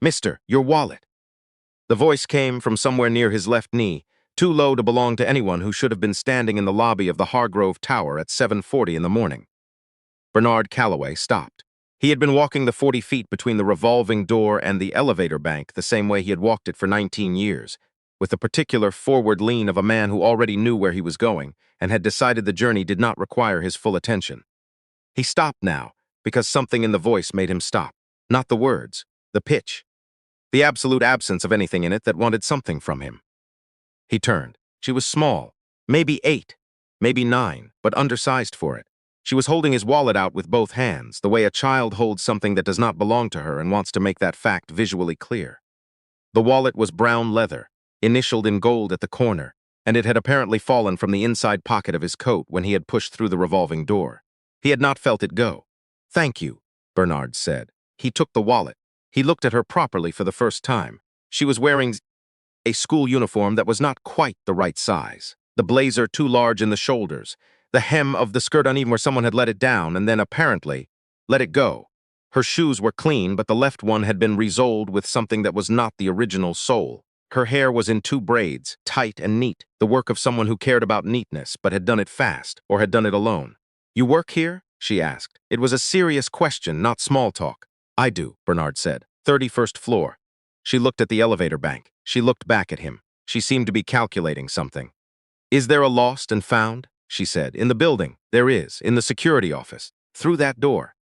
"Mister, your wallet." The voice came from somewhere near his left knee, too low to belong to anyone who should have been standing in the lobby of the Hargrove Tower at 7:40 in the morning. Bernard Calloway stopped. He had been walking the 40 feet between the revolving door and the elevator bank the same way he had walked it for 19 years, with the particular forward lean of a man who already knew where he was going and had decided the journey did not require his full attention. He stopped now because something in the voice made him stop. Not the words, the pitch, the absolute absence of anything in it that wanted something from him. He turned. She was small, maybe 8, maybe 9, but undersized for it. She was holding his wallet out with both hands, the way a child holds something that does not belong to her and wants to make that fact visually clear. The wallet was brown leather, initialed in gold at the corner, and it had apparently fallen from the inside pocket of his coat when he had pushed through the revolving door. He had not felt it go. "Thank you," Bernard said. He took the wallet. He looked at her properly for the first time. She was wearing a school uniform that was not quite the right size, the blazer too large in the shoulders, the hem of the skirt uneven where someone had let it down and then apparently let it go. Her shoes were clean, but the left one had been resoled with something that was not the original sole. Her hair was in 2 braids, tight and neat, the work of someone who cared about neatness but had done it fast or had done it alone. "You work here?" she asked. It was a serious question, not small talk. "I do," Bernard said. 31st floor. She looked at the elevator bank. She looked back at him. She seemed to be calculating something. "Is there a lost and found?" she said. "In the building. There is. In the security office. Through that door."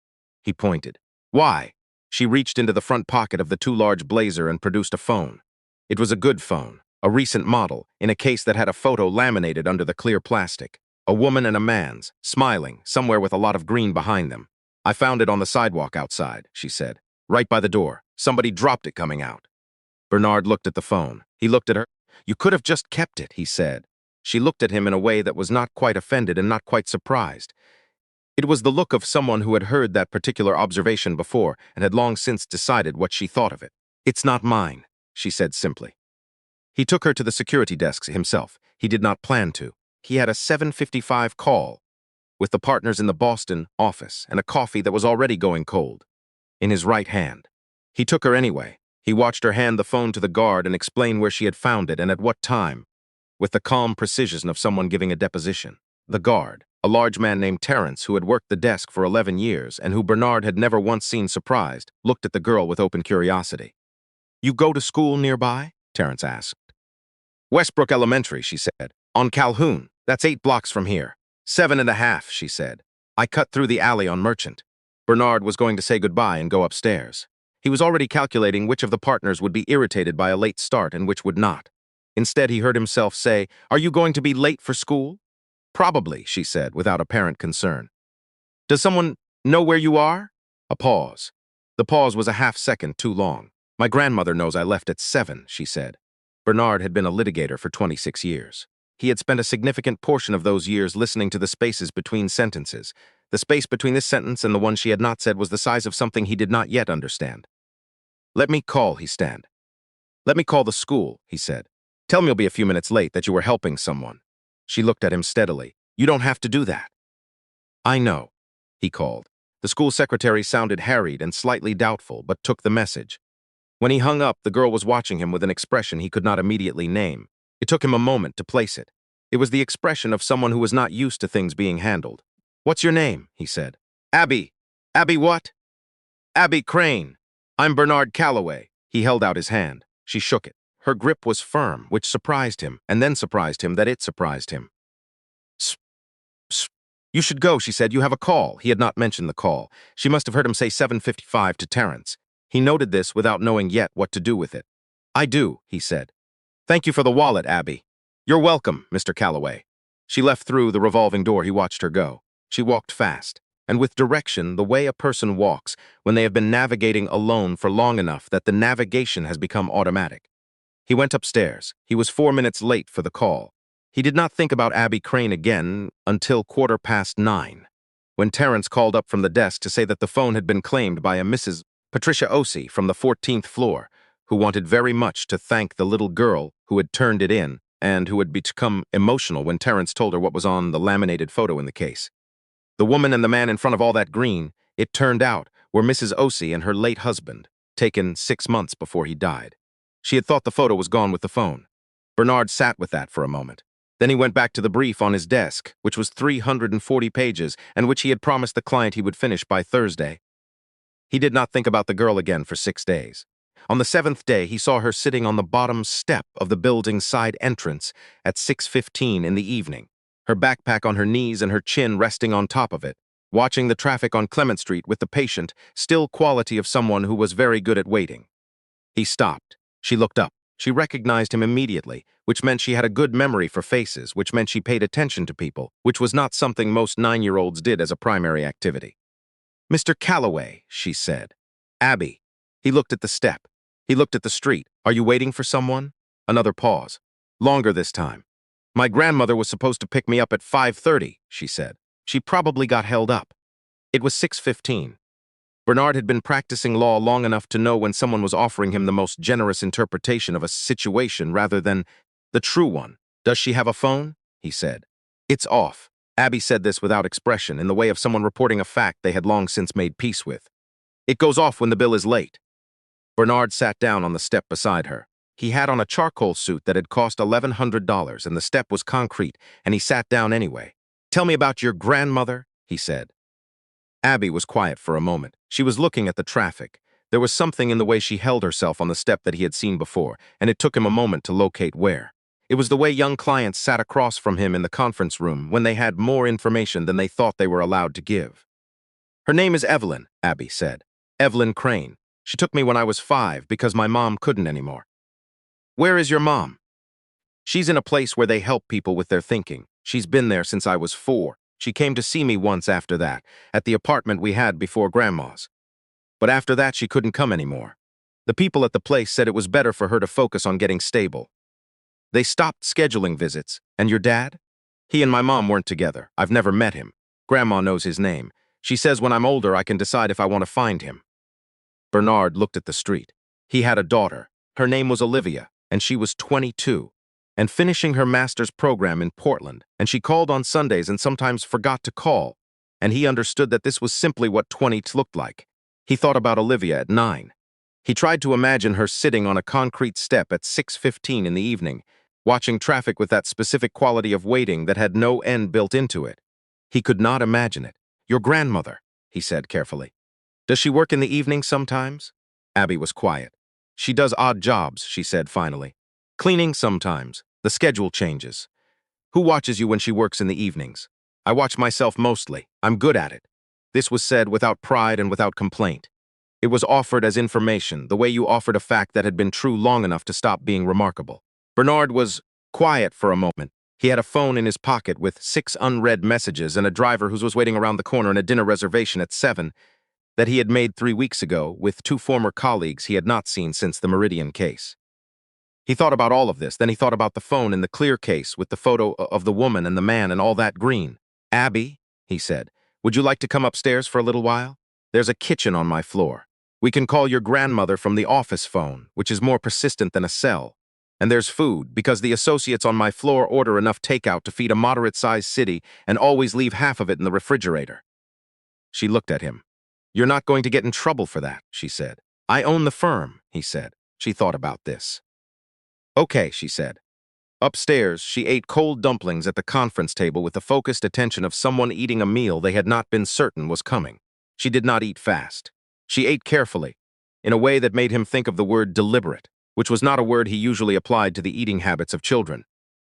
He pointed. "Why?" She reached into the front pocket of the too large blazer and produced a phone. It was a good phone, a recent model, in a case that had a photo laminated under the clear plastic. A woman and a man's, smiling, somewhere with a lot of green behind them. "I found it on the sidewalk outside," she said. "Right by the door. Somebody dropped it coming out." Bernard looked at the phone. He looked at her. "You could have just kept it," he said. She looked at him in a way that was not quite offended and not quite surprised. It was the look of someone who had heard that particular observation before and had long since decided what she thought of it. "It's not mine," she said simply. He took her to the security desk himself. He did not plan to. He had a 7:55 call with the partners in the Boston office and a coffee that was already going cold in his right hand. He took her anyway. He watched her hand the phone to the guard and explain where she had found it and at what time, with the calm precision of someone giving a deposition. The guard, a large man named Terrence who had worked the desk for 11 years and who Bernard had never once seen surprised, looked at the girl with open curiosity. "You go to school nearby?" Terrence asked. "Westbrook Elementary," she said. "On Calhoun. That's 8 blocks from here." 7.5, she said. "I cut through the alley on Merchant." Bernard was going to say goodbye and go upstairs. He was already calculating which of the partners would be irritated by a late start and which would not. Instead, he heard himself say, "Are you going to be late for school?" "Probably," she said, without apparent concern. "Does someone know where you are?" A pause. The pause was a half-second too long. "My grandmother knows I left at 7, she said. Bernard had been a litigator for 26 years. He had spent a significant portion of those years listening to the spaces between sentences. The space between this sentence and the one she had not said was the size of something he did not yet understand. "Let me call," he said. "Let me call the school," he said. "Tell me you'll be a few minutes late, that you were helping someone." She looked at him steadily. "You don't have to do that." "I know," he called. The school secretary sounded harried and slightly doubtful, but took the message. When he hung up, the girl was watching him with an expression he could not immediately name. It took him a moment to place it. It was the expression of someone who was not used to things being handled. "What's your name?" he said. "Abby." "Abby what?" "Abby Crane. I'm Bernard Calloway." He held out his hand. She shook it. Her grip was firm, which surprised him, and then surprised him that it surprised him. "Sp, sp. You should go," she said. "You have a call." He had not mentioned the call. She must have heard him say 7:55 to Terrence. He noted this without knowing yet what to do with it. "I do," he said. "Thank you for the wallet, Abby." "You're welcome, Mr. Calloway." She left through the revolving door. He watched her go. She walked fast, and with direction, the way a person walks when they have been navigating alone for long enough that the navigation has become automatic. He went upstairs. He was 4 minutes late for the call. He did not think about Abby Crane again until 9:15, when Terrence called up from the desk to say that the phone had been claimed by a Mrs. Patricia Osei from the 14th floor, who wanted very much to thank the little girl who had turned it in and who had become emotional when Terrence told her what was on the laminated photo in the case. The woman and the man in front of all that green, it turned out, were Mrs. Osei and her late husband. taken 6 months before he died. She had thought the photo was gone with the phone. Bernard sat with that for a moment. Then he went back to the brief on his desk, which was 340 pages, and which he had promised the client he would finish by Thursday. He did not think about the girl again for 6 days. On the 7th day, he saw her sitting on the bottom step of the building's side entrance at 6:15 in the evening, her backpack on her knees and her chin resting on top of it, watching the traffic on Clement Street with the patient, still quality of someone who was very good at waiting. He stopped. She looked up. She recognized him immediately, which meant she had a good memory for faces, which meant she paid attention to people, which was not something most 9-year-olds did as a primary activity. "Mr. Calloway," she said. "Abby." He looked at the step. He looked at the street. "Are you waiting for someone?" Another pause. Longer this time. "My grandmother was supposed to pick me up at 5:30, she said. "She probably got held up." It was 6:15. Bernard had been practicing law long enough to know when someone was offering him the most generous interpretation of a situation rather than the true one. "Does she have a phone?" he said. "It's off." Abby said this without expression, in the way of someone reporting a fact they had long since made peace with. "It goes off when the bill is late." Bernard sat down on the step beside her. He had on a charcoal suit that had cost $1,100, and the step was concrete, and he sat down anyway. "Tell me about your grandmother," he said. Abby was quiet for a moment. She was looking at the traffic. There was something in the way she held herself on the step that he had seen before, and it took him a moment to locate where. It was the way young clients sat across from him in the conference room when they had more information than they thought they were allowed to give. "Her name is Evelyn," Abby said. "Evelyn Crane. She took me when I was 5 because my mom couldn't anymore." "Where is your mom?" "She's in a place where they help people with their thinking. She's been there since I was 4. She came to see me once after that, at the apartment we had before Grandma's. But after that, she couldn't come anymore. The people at the place said it was better for her to focus on getting stable. They stopped scheduling visits. And your dad?" "He and my mom weren't together. I've never met him. Grandma knows his name. She says when I'm older, I can decide if I want to find him." Bernard looked at the street. He had a daughter. Her name was Olivia, and she was 22, and finishing her master's program in Portland, and she called on Sundays and sometimes forgot to call, and he understood that this was simply what 20 looked like. He thought about Olivia at 9. He tried to imagine her sitting on a concrete step at 6:15 in the evening, watching traffic with that specific quality of waiting that had no end built into it. He could not imagine it. "Your grandmother," he said carefully. "Does she work in the evening sometimes?" Abby was quiet. "She does odd jobs," she said finally. "Cleaning sometimes. The schedule changes." "Who watches you when she works in the evenings?" "I watch myself mostly. I'm good at it." This was said without pride and without complaint. It was offered as information, the way you offered a fact that had been true long enough to stop being remarkable. Bernard was quiet for a moment. He had a phone in his pocket with 6 unread messages and a driver who was waiting around the corner in a dinner reservation at 7 that he had made 3 weeks ago with 2 former colleagues he had not seen since the Meridian case. He thought about all of this, then he thought about the phone in the clear case with the photo of the woman and the man and all that green. "Abby," he said, "would you like to come upstairs for a little while? There's a kitchen on my floor. We can call your grandmother from the office phone, which is more persistent than a cell. And there's food, because the associates on my floor order enough takeout to feed a moderate-sized city and always leave half of it in the refrigerator." She looked at him. "You're not going to get in trouble for that," she said. "I own the firm," he said. She thought about this. "Okay," she said. Upstairs, she ate cold dumplings at the conference table with the focused attention of someone eating a meal they had not been certain was coming. She did not eat fast. She ate carefully, in a way that made him think of the word deliberate, which was not a word he usually applied to the eating habits of children.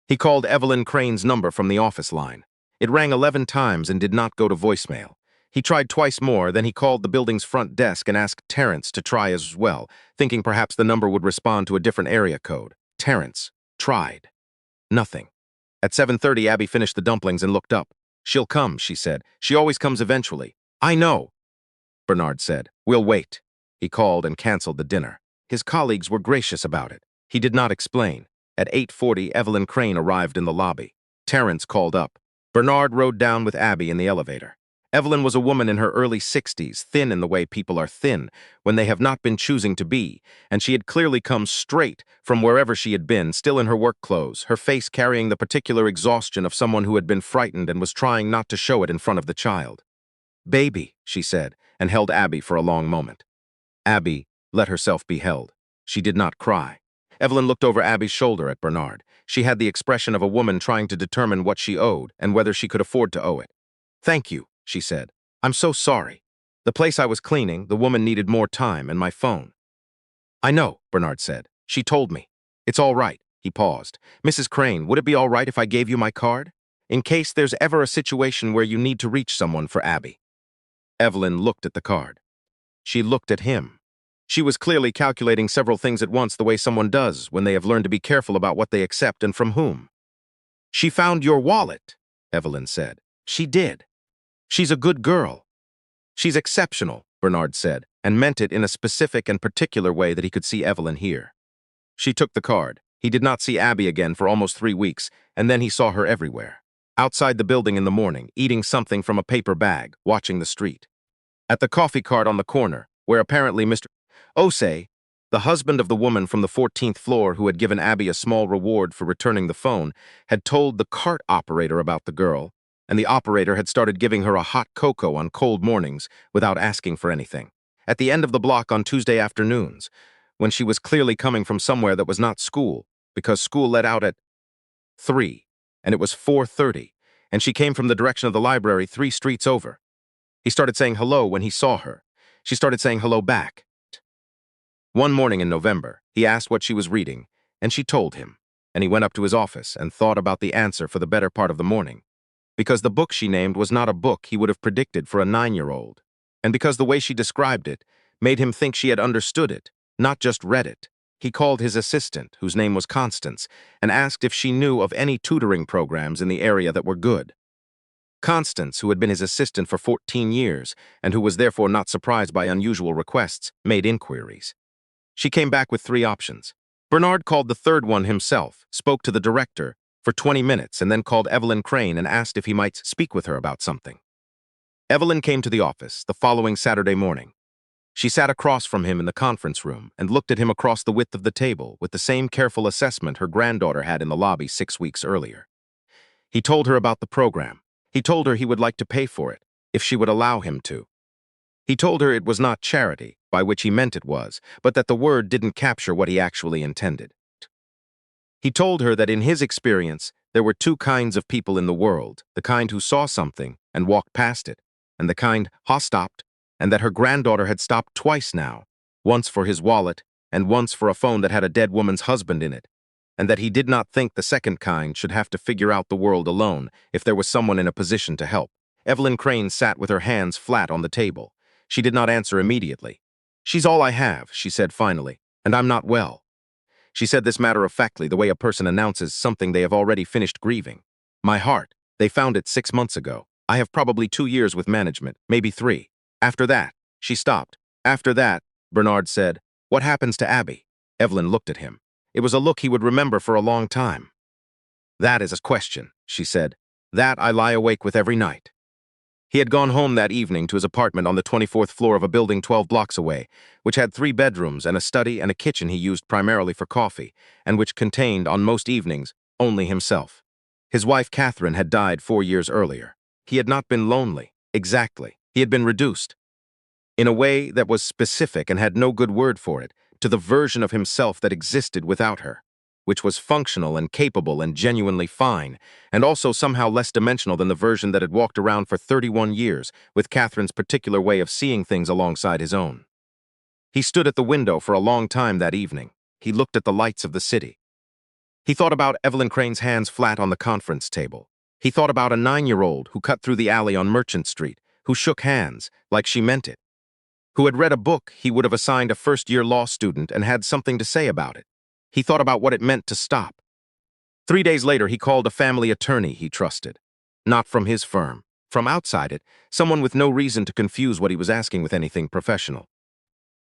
He called Evelyn Crane's number from the office line. It rang 11 times and did not go to voicemail. He tried twice more, then he called the building's front desk and asked Terrence to try as well, thinking perhaps the number would respond to a different area code. Terrence tried. Nothing. At 7:30, Abby finished the dumplings and looked up. "She'll come," she said. "She always comes eventually." "I know," Bernard said. "We'll wait." He called and canceled the dinner. His colleagues were gracious about it. He did not explain. At 8:40, Evelyn Crane arrived in the lobby. Terrence called up. Bernard rode down with Abby in the elevator. Evelyn was a woman in her early 60s, thin in the way people are thin, when they have not been choosing to be, and she had clearly come straight from wherever she had been, still in her work clothes, her face carrying the particular exhaustion of someone who had been frightened and was trying not to show it in front of the child. "Baby," she said, and held Abby for a long moment. Abby let herself be held. She did not cry. Evelyn looked over Abby's shoulder at Bernard. She had the expression of a woman trying to determine what she owed and whether she could afford to owe it. "Thank you," she said. "I'm so sorry. The place I was cleaning, the woman needed more time and my phone." "I know," Bernard said. "She told me." "It's all right." He paused. "Mrs. Crane, would it be all right if I gave you my card? In case there's ever a situation where you need to reach someone for Abby." Evelyn looked at the card. She looked at him. She was clearly calculating several things at once the way someone does when they have learned to be careful about what they accept and from whom. "She found your wallet," Evelyn said. "She did. She's a good girl." "She's exceptional," Bernard said, and meant it in a specific and particular way that he could see Evelyn hear. She took the card. He did not see Abby again for almost 3 weeks, and then he saw her everywhere. Outside the building in the morning, eating something from a paper bag, watching the street. At the coffee cart on the corner, where apparently Mr. Osei, the husband of the woman from the 14th floor who had given Abby a small reward for returning the phone, had told the cart operator about the girl, and the operator had started giving her a hot cocoa on cold mornings without asking for anything. At the end of the block on Tuesday afternoons, when she was clearly coming from somewhere that was not school, because school let out at 3, and it was 4:30, and she came from the direction of the library 3 streets over. He started saying hello when he saw her. She started saying hello back. One morning in November, he asked what she was reading, and she told him, and he went up to his office and thought about the answer for the better part of the morning, because the book she named was not a book he would have predicted for a 9-year-old, and because the way she described it made him think she had understood it, not just read it. He called his assistant, whose name was Constance, and asked if she knew of any tutoring programs in the area that were good. Constance, who had been his assistant for 14 years, and who was therefore not surprised by unusual requests, made inquiries. She came back with 3 options. Bernard called the third one himself, spoke to the director for 20 minutes, and then called Evelyn Crane and asked if he might speak with her about something. Evelyn came to the office the following Saturday morning. She sat across from him in the conference room and looked at him across the width of the table with the same careful assessment her granddaughter had in the lobby 6 weeks earlier. He told her about the program. He told her he would like to pay for it, if she would allow him to. He told her it was not charity, by which he meant it was, but that the word didn't capture what he actually intended. He told her that in his experience, there were 2 kinds of people in the world, the kind who saw something and walked past it, and the kind who stopped, and that her granddaughter had stopped twice now, once for his wallet and once for a phone that had a dead woman's husband in it, and that he did not think the second kind should have to figure out the world alone if there was someone in a position to help. Evelyn Crane sat with her hands flat on the table. She did not answer immediately. "She's all I have," she said finally, "and I'm not well." She said this matter-of-factly, the way a person announces something they have already finished grieving. "My heart. They found it 6 months ago. I have probably 2 years with management, maybe 3. After that," she stopped. "After that," Bernard said, "what happens to Abby?" Evelyn looked at him. It was a look he would remember for a long time. "That is a question," she said. "That I lie awake with every night." He had gone home that evening to his apartment on the 24th floor of a building 12 blocks away, which had 3 bedrooms and a study and a kitchen he used primarily for coffee, and which contained, on most evenings, only himself. His wife Catherine had died 4 years earlier. He had not been lonely, exactly. He had been reduced, in a way that was specific and had no good word for it, to the version of himself that existed without her, which was functional and capable and genuinely fine, and also somehow less dimensional than the version that had walked around for 31 years with Catherine's particular way of seeing things alongside his own. He stood at the window for a long time that evening. He looked at the lights of the city. He thought about Evelyn Crane's hands flat on the conference table. He thought about a 9-year-old who cut through the alley on Merchant Street, who shook hands like she meant it, who had read a book he would have assigned a first-year law student and had something to say about it. He thought about what it meant to stop. 3 days later, he called a family attorney he trusted. Not from his firm. From outside it, someone with no reason to confuse what he was asking with anything professional.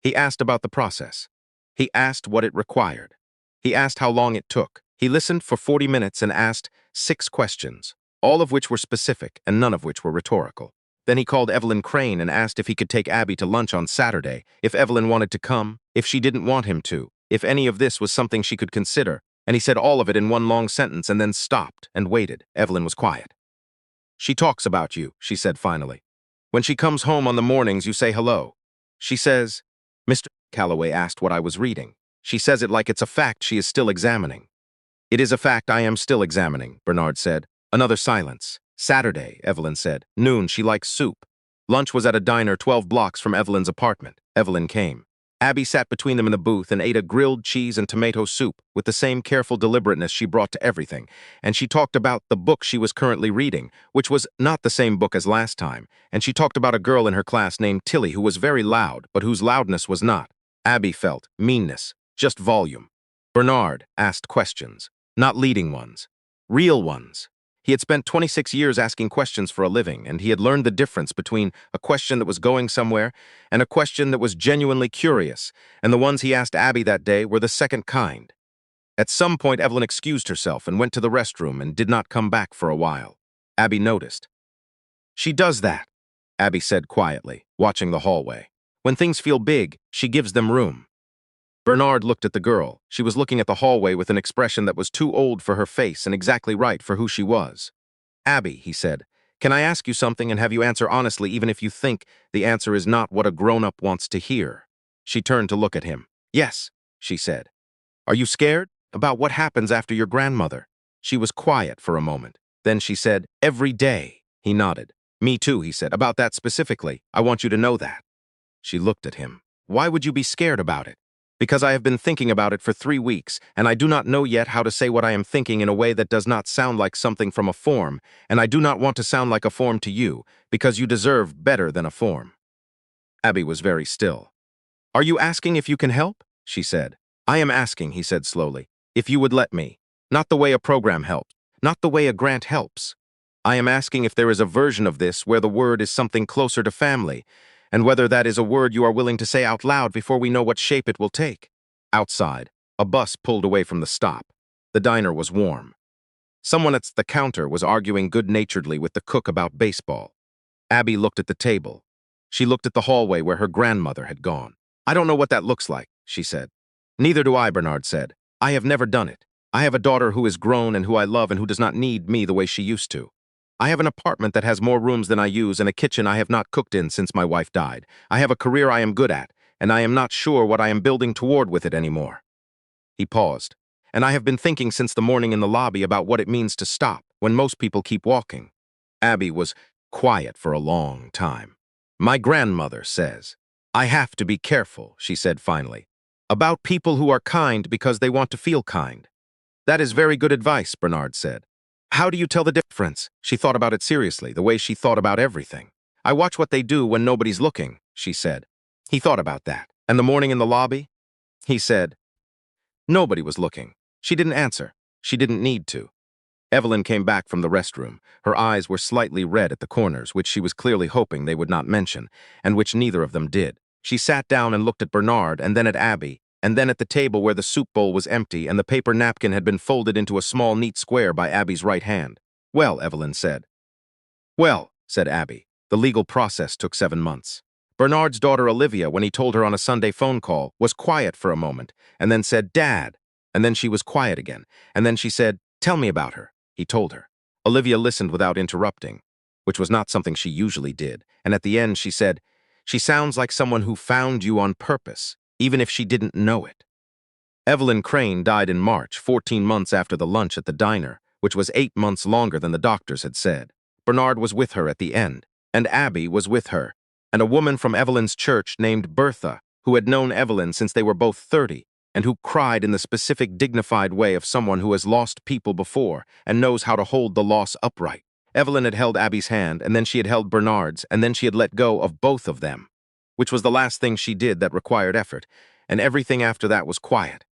He asked about the process. He asked what it required. He asked how long it took. He listened for 40 minutes and asked 6 questions, all of which were specific and none of which were rhetorical. Then he called Evelyn Crane and asked if he could take Abby to lunch on Saturday, if Evelyn wanted to come, if she didn't want him to, if any of this was something she could consider, and he said all of it in one long sentence and then stopped and waited. Evelyn was quiet. "She talks about you," she said finally. "When she comes home on the mornings, you say hello. She says, 'Mr. Calloway asked what I was reading. She says it like it's a fact she is still examining. It is a fact I am still examining, Bernard said. Another silence. Saturday, Evelyn said. Noon, she likes soup. Lunch was at a diner 12 blocks from Evelyn's apartment. Evelyn came. Abby sat between them in the booth and ate a grilled cheese and tomato soup with the same careful deliberateness she brought to everything, and she talked about the book she was currently reading, which was not the same book as last time, and she talked about a girl in her class named Tilly who was very loud, but whose loudness was not. Abby felt meanness, just volume. Bernard asked questions, not leading ones, real ones. He had spent 26 years asking questions for a living, and he had learned the difference between a question that was going somewhere and a question that was genuinely curious, and the ones he asked Abby that day were the second kind. At some point, Evelyn excused herself and went to the restroom and did not come back for a while. Abby noticed. She does that, Abby said quietly, watching the hallway. When things feel big, she gives them room. Bernard looked at the girl. She was looking at the hallway with an expression that was too old for her face and exactly right for who she was. Abby, he said, can I ask you something and have you answer honestly even if you think the answer is not what a grown-up wants to hear? She turned to look at him. Yes, she said. Are you scared about what happens after your grandmother? She was quiet for a moment. Then she said, every day. He nodded. Me too, he said. About that specifically. I want you to know that. She looked at him. Why would you be scared about it? Because I have been thinking about it for 3 weeks, and I do not know yet how to say what I am thinking in a way that does not sound like something from a form, and I do not want to sound like a form to you, because you deserve better than a form. Abby was very still. Are you asking if you can help? She said. I am asking, he said slowly, if you would let me. Not the way a program helps, not the way a grant helps. I am asking if there is a version of this where the word is something closer to family, and whether that is a word you are willing to say out loud before we know what shape it will take. Outside, a bus pulled away from the stop. The diner was warm. Someone at the counter was arguing good-naturedly with the cook about baseball. Abby looked at the table. She looked at the hallway where her grandmother had gone. I don't know what that looks like, she said. Neither do I, Bernard said. I have never done it. I have a daughter who is grown and who I love and who does not need me the way she used to. I have an apartment that has more rooms than I use and a kitchen I have not cooked in since my wife died. I have a career I am good at, and I am not sure what I am building toward with it anymore. He paused. And I have been thinking since the morning in the lobby about what it means to stop when most people keep walking. Abby was quiet for a long time. My grandmother says, I have to be careful, she said finally, about people who are kind because they want to feel kind. That is very good advice, Bernard said. How do you tell the difference? She thought about it seriously, the way she thought about everything. I watch what they do when nobody's looking, she said. He thought about that. And the morning in the lobby? He said, nobody was looking. She didn't answer. She didn't need to. Evelyn came back from the restroom. Her eyes were slightly red at the corners, which she was clearly hoping they would not mention, and which neither of them did. She sat down and looked at Bernard, and then at Abby, and then at the table where the soup bowl was empty and the paper napkin had been folded into a small, neat square by Abby's right hand. Well, Evelyn said. Well, said Abby, the legal process took 7 months. Bernard's daughter Olivia, when he told her on a Sunday phone call, was quiet for a moment, and then said, Dad. And then she was quiet again, and then she said, tell me about her. He told her. Olivia listened without interrupting, which was not something she usually did, and at the end she said, she sounds like someone who found you on purpose, even if she didn't know it. Evelyn Crane died in March, 14 months after the lunch at the diner, which was 8 months longer than the doctors had said. Bernard was with her at the end, and Abby was with her, and a woman from Evelyn's church named Bertha, who had known Evelyn since they were both 30, and who cried in the specific dignified way of someone who has lost people before and knows how to hold the loss upright. Evelyn had held Abby's hand, and then she had held Bernard's, and then she had let go of both of them, which was the last thing she did that required effort, and everything after that was quiet.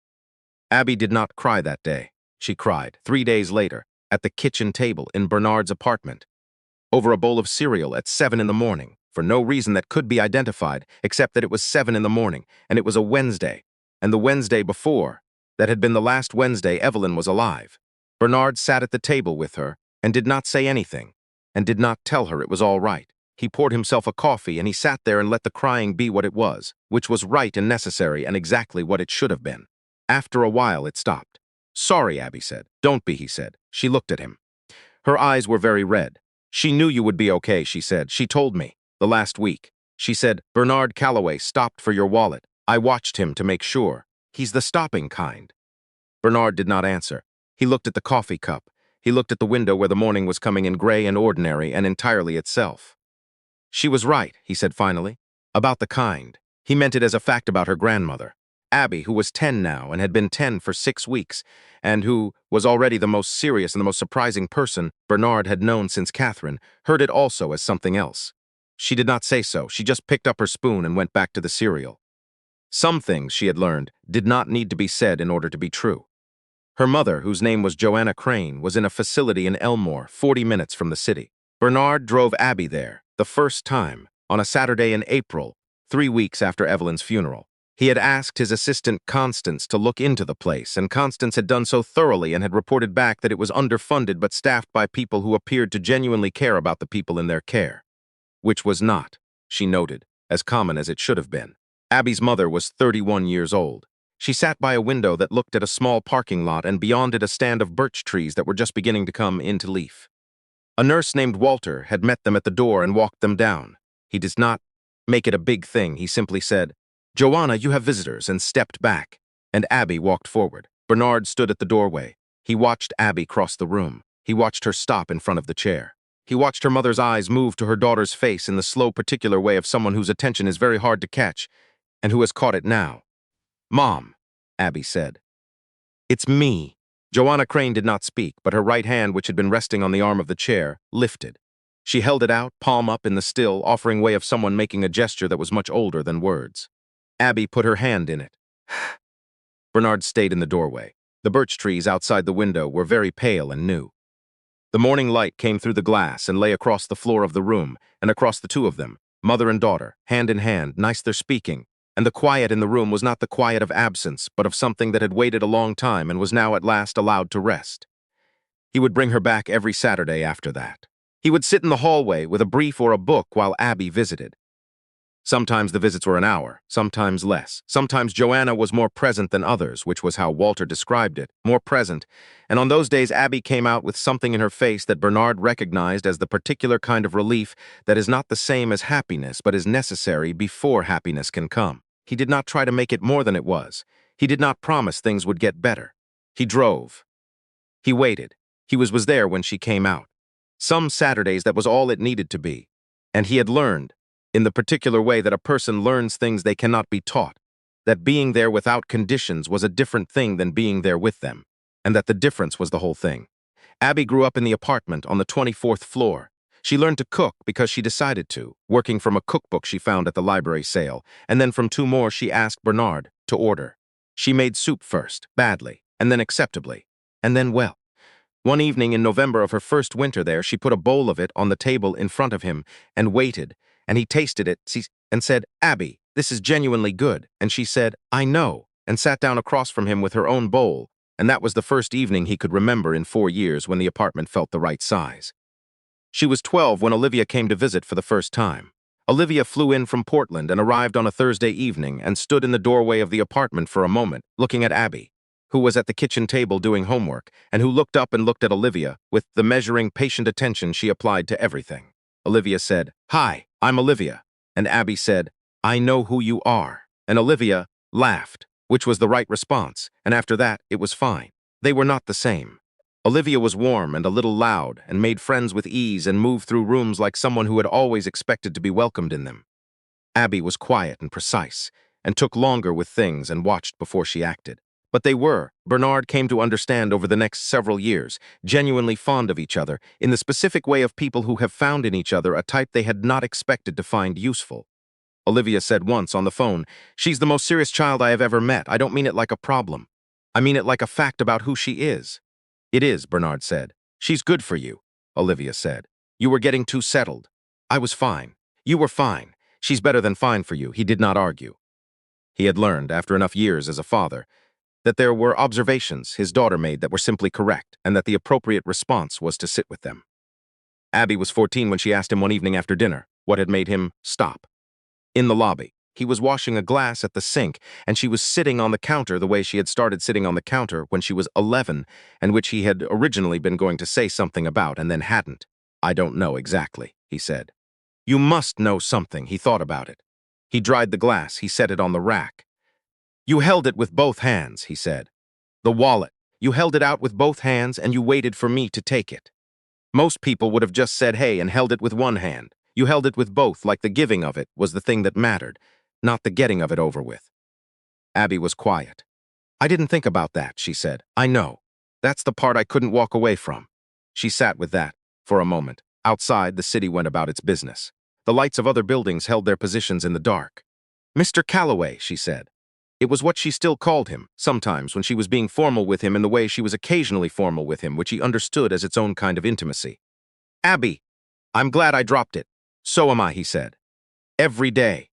Abby did not cry that day. She cried 3 days later, at the kitchen table in Bernard's apartment, over a bowl of cereal at 7 in the morning, for no reason that could be identified, except that it was 7 in the morning, and it was a Wednesday, and the Wednesday before, that had been the last Wednesday Evelyn was alive. Bernard sat at the table with her, and did not say anything, and did not tell her it was all right. He poured himself a coffee, and he sat there and let the crying be what it was, which was right and necessary and exactly what it should have been. After a while, it stopped. Sorry, Abby said. Don't be, he said. She looked at him. Her eyes were very red. She knew you would be okay, she said. She told me. The last week. She said, Bernard Calloway stopped for your wallet. I watched him to make sure. He's the stopping kind. Bernard did not answer. He looked at the coffee cup. He looked at the window where the morning was coming in gray and ordinary and entirely itself. She was right, he said finally. About the kind. He meant it as a fact about her grandmother. Abby, who was 10 now and had been 10 for 6 weeks, and who was already the most serious and the most surprising person Bernard had known since Catherine, heard it also as something else. She did not say so. She just picked up her spoon and went back to the cereal. Some things, she had learned, did not need to be said in order to be true. Her mother, whose name was Joanna Crane, was in a facility in Elmore, 40 minutes from the city. Bernard drove Abby there, the first time, on a Saturday in April, 3 weeks after Evelyn's funeral. He had asked his assistant Constance to look into the place, and Constance had done so thoroughly and had reported back that it was underfunded but staffed by people who appeared to genuinely care about the people in their care. Which was not, she noted, as common as it should have been. Abby's mother was 31 years old. She sat by a window that looked at a small parking lot and beyond it a stand of birch trees that were just beginning to come into leaf. A nurse named Walter had met them at the door and walked them down. He did not make it a big thing. He simply said, "Joanna, you have visitors," and stepped back. And Abby walked forward. Bernard stood at the doorway. He watched Abby cross the room. He watched her stop in front of the chair. He watched her mother's eyes move to her daughter's face in the slow, particular way of someone whose attention is very hard to catch, and who has caught it now. "Mom," Abby said. "It's me." Joanna Crane did not speak, but her right hand, which had been resting on the arm of the chair, lifted. She held it out, palm up in the still, offering way of someone making a gesture that was much older than words. Abby put her hand in it. Bernard stayed in the doorway. The birch trees outside the window were very pale and new. The morning light came through the glass and lay across the floor of the room, and across the two of them, mother and daughter, hand in hand, nice their speaking, and the quiet in the room was not the quiet of absence, but of something that had waited a long time and was now at last allowed to rest. He would bring her back every Saturday after that. He would sit in the hallway with a brief or a book while Abby visited. Sometimes the visits were an hour, sometimes less. Sometimes Joanna was more present than others, which was how Walter described it, more present, and on those days Abby came out with something in her face that Bernard recognized as the particular kind of relief that is not the same as happiness but is necessary before happiness can come. He did not try to make it more than it was. He did not promise things would get better. He drove. He waited. He was there when she came out. Some Saturdays that was all it needed to be. And he had learned, in the particular way that a person learns things they cannot be taught, that being there without conditions was a different thing than being there with them, and that the difference was the whole thing. Abby grew up in the apartment on the 24th floor. She learned to cook because she decided to, working from a cookbook she found at the library sale, and then from 2 more she asked Bernard to order. She made soup first, badly, and then acceptably, and then well. One evening in November of her first winter there, she put a bowl of it on the table in front of him and waited, and he tasted it and said, "Abby, this is genuinely good." And she said, "I know," and sat down across from him with her own bowl, and that was the first evening he could remember in 4 years when the apartment felt the right size. She was 12 when Olivia came to visit for the first time. Olivia flew in from Portland and arrived on a Thursday evening and stood in the doorway of the apartment for a moment, looking at Abby, who was at the kitchen table doing homework, and who looked up and looked at Olivia with the measuring, patient attention she applied to everything. Olivia said, "Hi, I'm Olivia." And Abby said, "I know who you are." And Olivia laughed, which was the right response, and after that, it was fine. They were not the same. Olivia was warm and a little loud, and made friends with ease and moved through rooms like someone who had always expected to be welcomed in them. Abby was quiet and precise, and took longer with things and watched before she acted. But they were, Bernard came to understand over the next several years, genuinely fond of each other, in the specific way of people who have found in each other a type they had not expected to find useful. Olivia said once on the phone, "She's the most serious child I have ever met. I don't mean it like a problem. I mean it like a fact about who she is." "It is," Bernard said. "She's good for you," Olivia said. "You were getting too settled." "I was fine. You were fine. She's better than fine for you," he did not argue. He had learned, after enough years as a father, that there were observations his daughter made that were simply correct, and that the appropriate response was to sit with them. Abby was 14 when she asked him one evening after dinner what had made him stop. In the lobby, he was washing a glass at the sink, and she was sitting on the counter the way she had started sitting on the counter when she was 11, and which he had originally been going to say something about and then hadn't. "I don't know exactly," he said. "You must know something." He thought about it. He dried the glass. He set it on the rack. You held it with both hands, he said. The wallet. You held it out with both hands and you waited for me to take it. Most people would have just said hey and held it with one hand. You held it with both, like the giving of it was the thing that mattered, not the getting of it over with. Abby was quiet. I didn't think about that, she said. I know. That's the part I couldn't walk away from. She sat with that for a moment. Outside, the city went about its business. The lights of other buildings held their positions in the dark. Mr. Calloway, she said. It was what she still called him, sometimes when she was being formal with him in the way she was occasionally formal with him, which he understood as its own kind of intimacy. Abby, I'm glad I dropped it. So am I, he said. Every day.